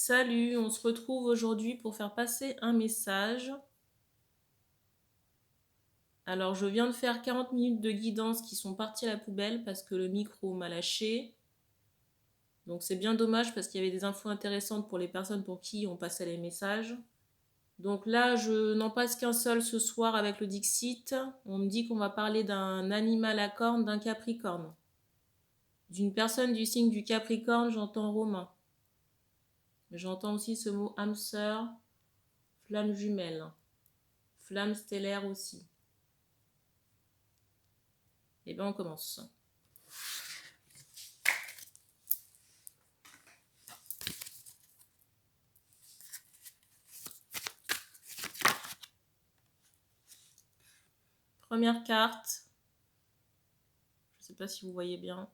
Salut, on se retrouve aujourd'hui pour faire passer un message. Alors, je viens de faire 40 minutes de guidance qui sont parties à la poubelle parce que le micro m'a lâché. Donc, c'est bien dommage parce qu'il y avait des infos intéressantes pour les personnes pour qui on passait les messages. Donc là, je n'en passe qu'un seul ce soir avec le Dixit. On me dit qu'on va parler d'un animal à cornes, d'un capricorne. D'une personne du signe du Capricorne, j'entends Romain. J'entends aussi ce mot âme sœur, flamme jumelle, flamme stellaire aussi. Et bien on commence. Première carte. Je ne sais pas si vous voyez bien.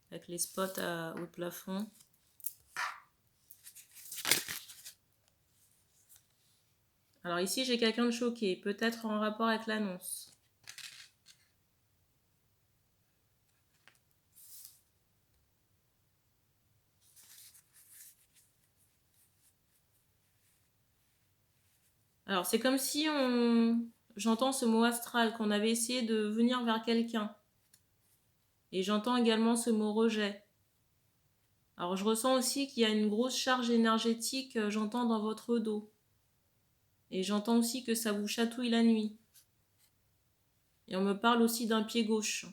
Avec les spots au plafond. Alors ici j'ai quelqu'un de choqué. Peut-être en rapport avec l'annonce. Alors c'est comme si j'entends ce mot astral, qu'on avait essayé de venir vers quelqu'un. Et j'entends également ce mot rejet. Alors je ressens aussi qu'il y a une grosse charge énergétique, j'entends dans votre dos. Et j'entends aussi que ça vous chatouille la nuit. Et on me parle aussi d'un pied gauche.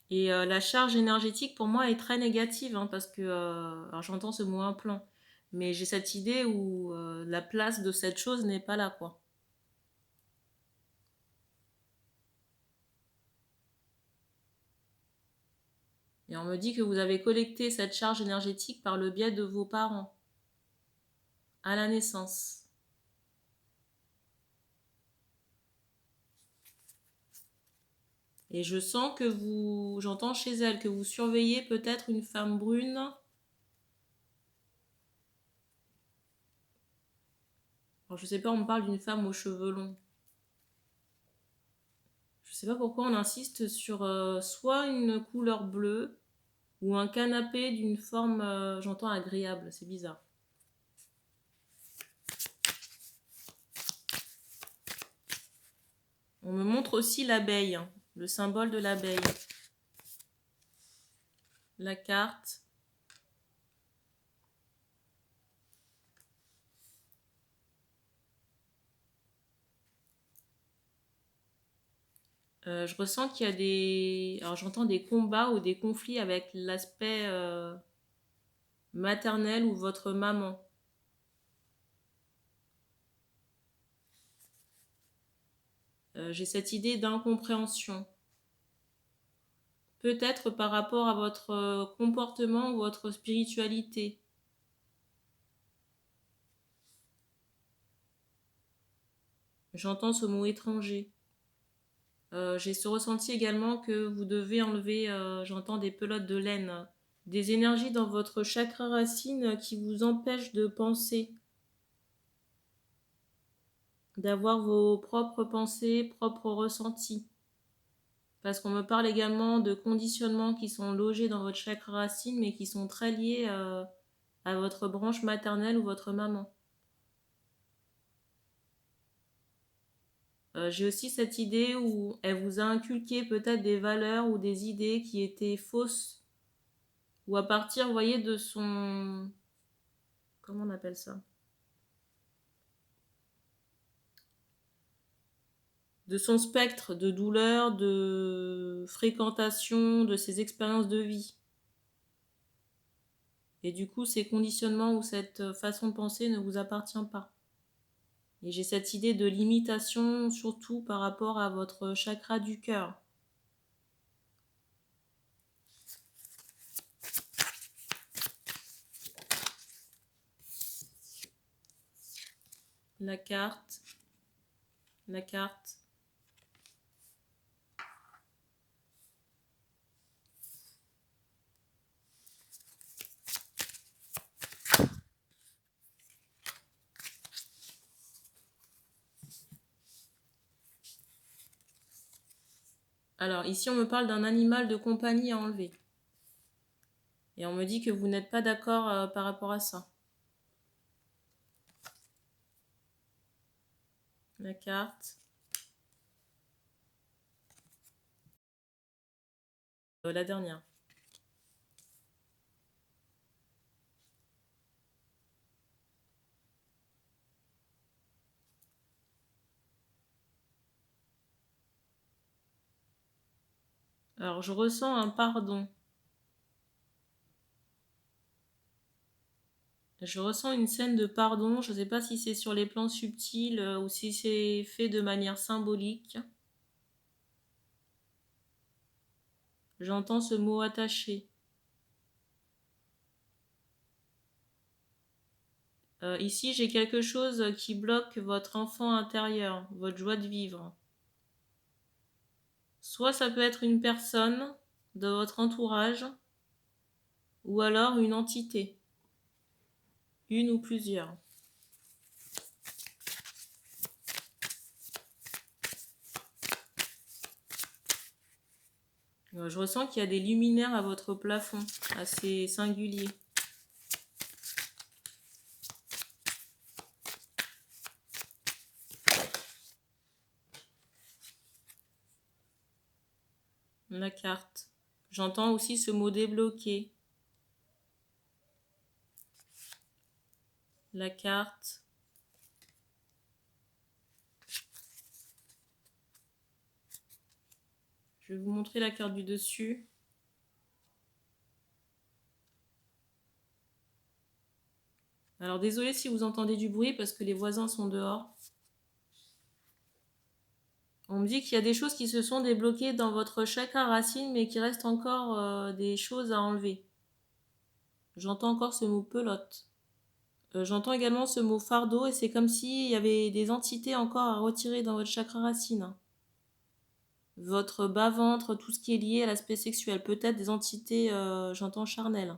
Et la charge énergétique pour moi est très négative, hein, parce que, alors j'entends ce mot implant, mais j'ai cette idée où la place de cette chose n'est pas là, quoi. Et on me dit que vous avez collecté cette charge énergétique par le biais de vos parents, à la naissance. Et je sens que j'entends chez elle que vous surveillez peut-être une femme brune. Alors je sais pas, on me parle d'une femme aux cheveux longs. Je sais pas pourquoi on insiste sur soit une couleur bleue ou un canapé d'une forme, j'entends agréable, c'est bizarre. On me montre aussi l'abeille, hein, le symbole de l'abeille. La carte. Je ressens qu'il y a des... Alors j'entends des combats ou des conflits avec l'aspect maternel ou votre maman. J'ai cette idée d'incompréhension. Peut-être par rapport à votre comportement ou votre spiritualité. J'entends ce mot étranger. J'ai ce ressenti également que vous devez enlever, j'entends des pelotes de laine, des énergies dans votre chakra racine qui vous empêchent de penser, d'avoir vos propres pensées, propres ressentis. Parce qu'on me parle également de conditionnements qui sont logés dans votre chakra racine, mais qui sont très liés à votre branche maternelle ou votre maman. J'ai aussi cette idée où elle vous a inculqué peut-être des valeurs ou des idées qui étaient fausses, ou à partir, vous voyez, de son... Comment on appelle ça? De son spectre de douleur, de fréquentation, de ses expériences de vie. Et du coup, ces conditionnements ou cette façon de penser ne vous appartient pas. Et j'ai cette idée de limitation, surtout par rapport à votre chakra du cœur. La carte. La carte. Alors, ici, on me parle d'un animal de compagnie à enlever. Et on me dit que vous n'êtes pas d'accord par rapport à ça. La carte. La dernière. Alors, je ressens un pardon. Je ressens une scène de pardon. Je ne sais pas si c'est sur les plans subtils ou si c'est fait de manière symbolique. J'entends ce mot attaché. Ici, j'ai quelque chose qui bloque votre enfant intérieur, votre joie de vivre. Soit ça peut être une personne de votre entourage, ou alors une entité, une ou plusieurs. Je ressens qu'il y a des luminaires à votre plafond, assez singuliers. La carte. J'entends aussi ce mot débloqué. La carte. Je vais vous montrer la carte du dessus. Alors désolé si vous entendez du bruit parce que les voisins sont dehors. On me dit qu'il y a des choses qui se sont débloquées dans votre chakra racine mais qu'il reste encore des choses à enlever. J'entends encore ce mot pelote. J'entends également ce mot fardeau et c'est comme s'il y avait des entités encore à retirer dans votre chakra racine. Votre bas-ventre, tout ce qui est lié à l'aspect sexuel, peut-être des entités, j'entends charnelles.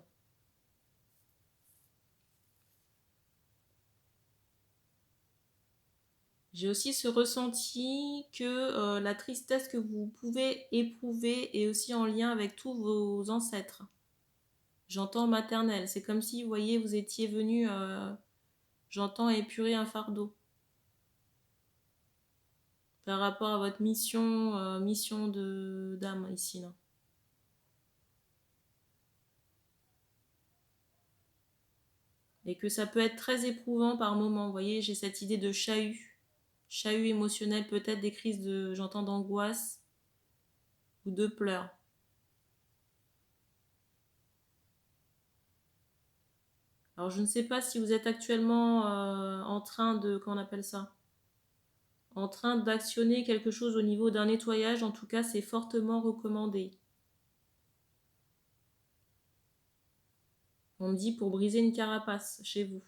J'ai aussi ce ressenti que la tristesse que vous pouvez éprouver est aussi en lien avec tous vos ancêtres. J'entends maternelle, c'est comme si, vous voyez, vous étiez venu, j'entends épurer un fardeau. Par rapport à votre mission d'âme ici, là. Et que ça peut être très éprouvant par moment. Vous voyez, j'ai cette idée de chahut émotionnel, peut-être des crises j'entends d'angoisse ou de pleurs. Alors je ne sais pas si vous êtes actuellement en train de, comment on appelle ça, en train d'actionner quelque chose au niveau d'un nettoyage. En tout cas, c'est fortement recommandé. On me dit pour briser une carapace chez vous.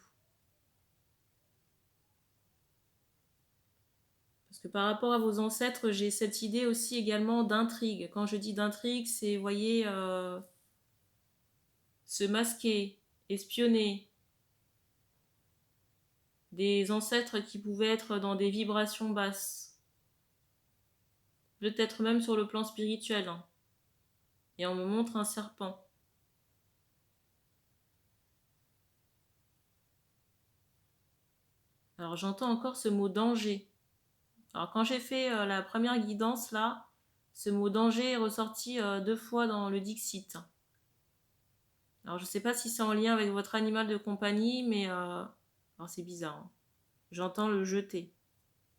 Parce que par rapport à vos ancêtres, j'ai cette idée aussi également d'intrigue. Quand je dis d'intrigue, c'est, vous voyez, se masquer, espionner. Des ancêtres qui pouvaient être dans des vibrations basses. Peut-être même sur le plan spirituel. Hein. Et on me montre un serpent. Alors j'entends encore ce mot danger. Alors quand j'ai fait la première guidance là, ce mot danger est ressorti 2 fois dans le Dixit. Alors je ne sais pas si c'est en lien avec votre animal de compagnie, mais alors c'est bizarre. Hein. J'entends le jeter.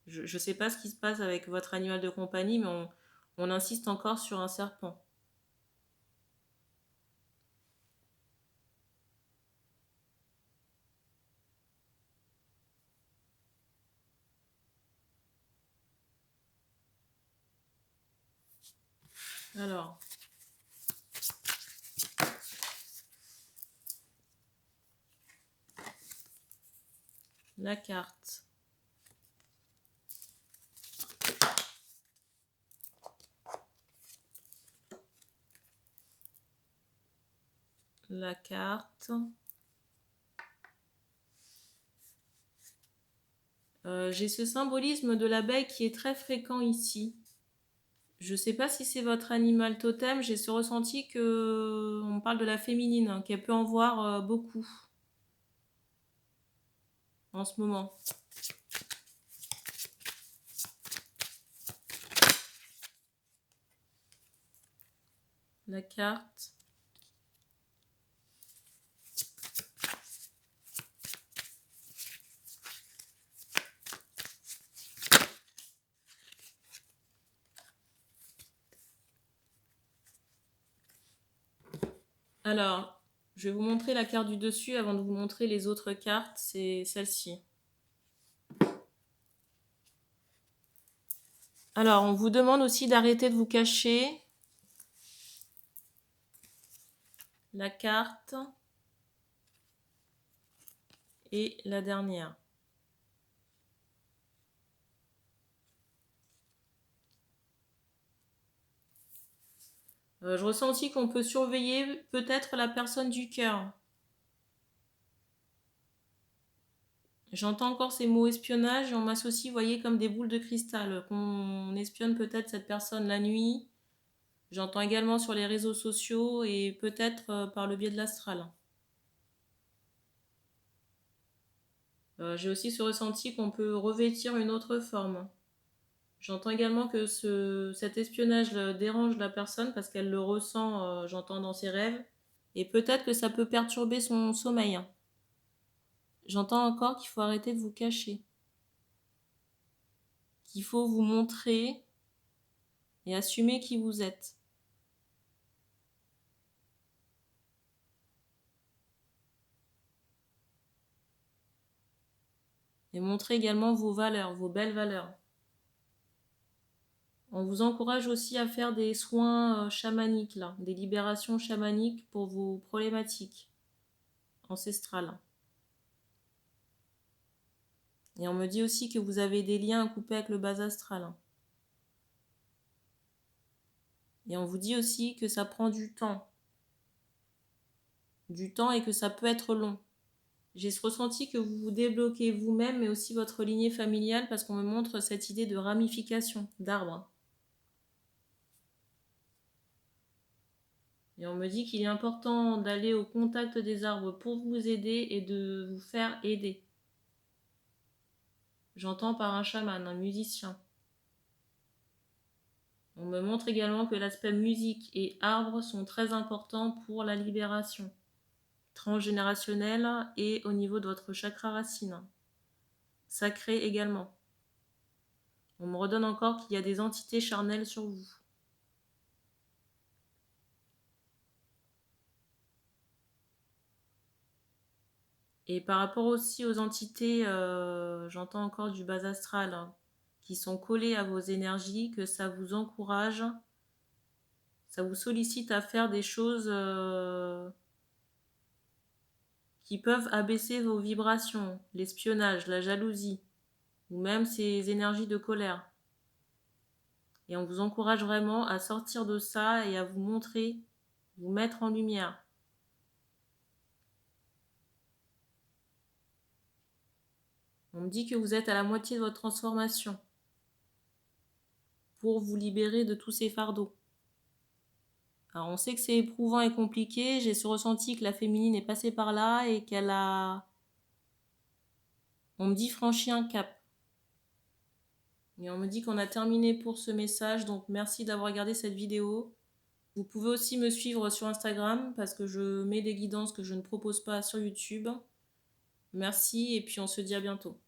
Je ne sais pas ce qui se passe avec votre animal de compagnie, mais on insiste encore sur un serpent. Alors, la carte. La carte. J'ai ce symbolisme de l'abeille qui est très fréquent ici. Je sais pas si c'est votre animal totem, j'ai ce ressenti que on parle de la féminine, hein, qu'elle peut en voir beaucoup en ce moment. La carte. Alors, je vais vous montrer la carte du dessus avant de vous montrer les autres cartes, c'est celle-ci. Alors, on vous demande aussi d'arrêter de vous cacher. La carte et la dernière. Je ressens aussi qu'on peut surveiller peut-être la personne du cœur. J'entends encore ces mots espionnage et on m'associe, vous voyez, comme des boules de cristal, qu'on espionne peut-être cette personne la nuit. J'entends également sur les réseaux sociaux et peut-être par le biais de l'astral. J'ai aussi ce ressenti qu'on peut revêtir une autre forme. J'entends également que cet espionnage dérange la personne parce qu'elle le ressent, j'entends dans ses rêves. Et peut-être que ça peut perturber son sommeil. J'entends encore qu'il faut arrêter de vous cacher. Qu'il faut vous montrer et assumer qui vous êtes. Et montrer également vos valeurs, vos belles valeurs. On vous encourage aussi à faire des soins chamaniques, là, des libérations chamaniques pour vos problématiques ancestrales. Et on me dit aussi que vous avez des liens à couper avec le bas astral. Et on vous dit aussi que ça prend du temps. Du temps et que ça peut être long. J'ai ce ressenti que vous vous débloquez vous-même, mais aussi votre lignée familiale, parce qu'on me montre cette idée de ramification, d'arbre. Et on me dit qu'il est important d'aller au contact des arbres pour vous aider et de vous faire aider. J'entends par un chaman, un musicien. On me montre également que l'aspect musique et arbre sont très importants pour la libération transgénérationnelle et au niveau de votre chakra racine. Sacré également. On me redonne encore qu'il y a des entités charnelles sur vous. Et par rapport aussi aux entités, j'entends encore du bas astral, hein, qui sont collées à vos énergies, que ça vous encourage, ça vous sollicite à faire des choses qui peuvent abaisser vos vibrations, l'espionnage, la jalousie, ou même ces énergies de colère. Et on vous encourage vraiment à sortir de ça et à vous montrer, vous mettre en lumière. On me dit que vous êtes à la moitié de votre transformation pour vous libérer de tous ces fardeaux. Alors on sait que c'est éprouvant et compliqué, j'ai ce ressenti que la féminine est passée par là et qu'elle a, on me dit, franchi un cap. Et on me dit qu'on a terminé pour ce message, donc merci d'avoir regardé cette vidéo. Vous pouvez aussi me suivre sur Instagram parce que je mets des guidances que je ne propose pas sur YouTube. Merci et puis on se dit à bientôt.